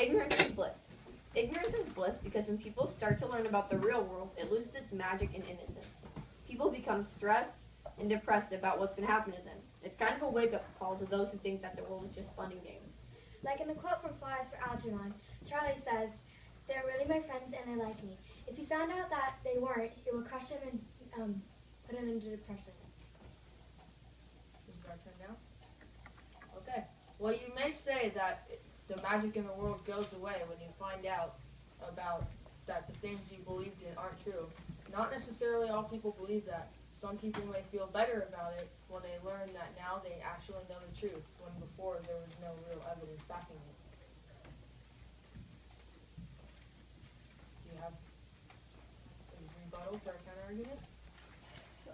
Ignorance is bliss. Ignorance is bliss because when people start to learn about the real world, it loses its magic and innocence. People become stressed and depressed about what's going to happen to them. It's kind of a wake-up call to those who think that the world is just fun and games. Like in the quote from Flowers for Algernon, Charlie says, "They're really my friends and they like me. If he found out that they weren't, it would crush him and put him into depression." Is it our turn now? Okay. Well, you may say that the magic in the world goes away when you find out about that the things you believed in aren't true. Not necessarily all people believe that. Some people may feel better about it when they learn that now they actually know the truth, when before there was no real evidence backing it. Do you have a rebuttal for a counter-argument?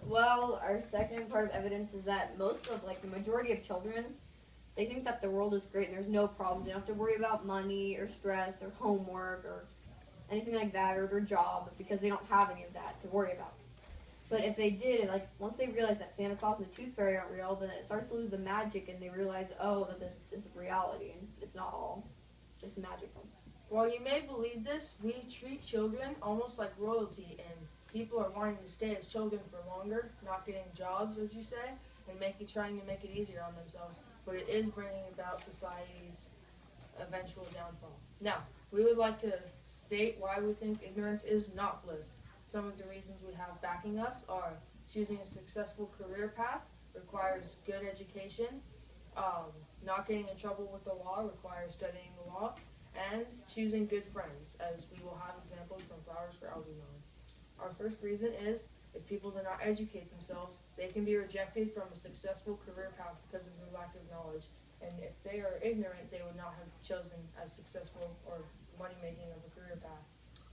Well, our second part of evidence is that most of, the majority of children, they think that the world is great and there's no problems. They don't have to worry about money or stress or homework or anything like that, or their job, because they don't have any of that to worry about. But if they did, once they realize that Santa Claus and the Tooth Fairy aren't real, then it starts to lose the magic, and they realize, that this is reality, and it's not all just magical. While you may believe this, we treat children almost like royalty, and people are wanting to stay as children for longer, not getting jobs, as you say, and trying to make it easier on themselves. But it is bringing about society's eventual downfall. Now, we would like to state why we think ignorance is not bliss. Some of the reasons we have backing us are choosing a successful career path requires good education, not getting in trouble with the law requires studying the law, and choosing good friends, as we will have examples from Flowers for Algernon. Our first reason is if people do not educate themselves, they can be rejected from a successful career path because of their lack of knowledge. And if they are ignorant, they would not have chosen as successful or money-making of a career path.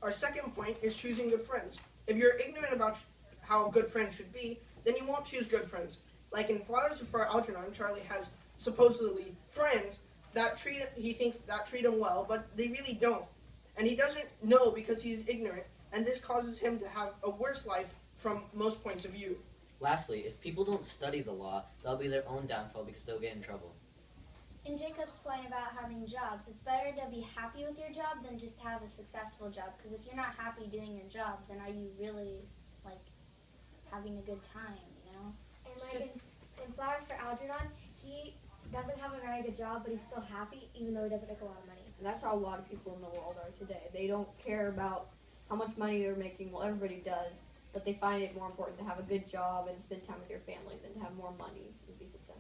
Our second point is choosing good friends. If you're ignorant about how good friends should be, then you won't choose good friends. Like in Flowers for Algernon, Charlie has supposedly friends that he thinks that treat him well, but they really don't. And he doesn't know because he's ignorant, and this causes him to have a worse life from most points of view. Lastly, if people don't study the law, they'll be their own downfall because they'll get in trouble. In Jacob's point about having jobs, it's better to be happy with your job than just have a successful job. Because if you're not happy doing your job, then are you really, having a good time, And in Flowers for Algernon, he doesn't have a very good job, but he's still happy, even though he doesn't make a lot of money. And that's how a lot of people in the world are today. They don't care about how much money they're making. Well, everybody does, but they find it more important to have a good job and spend time with your family than to have more money and be successful.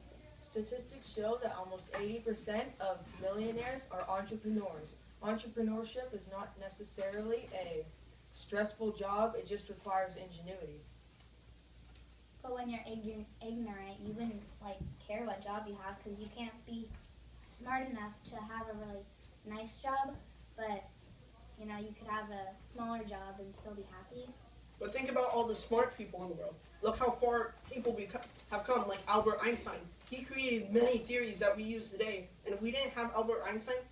Statistics show that almost 80% of millionaires are entrepreneurs. Entrepreneurship is not necessarily a stressful job, it just requires ingenuity. But when you're ignorant, you wouldn't care what job you have because you can't be smart enough to have a really nice job. But you could have a smaller job and still be happy. But think about all the smart people in the world. Look how far people have come, like Albert Einstein. He created many theories that we use today, and if we didn't have Albert Einstein,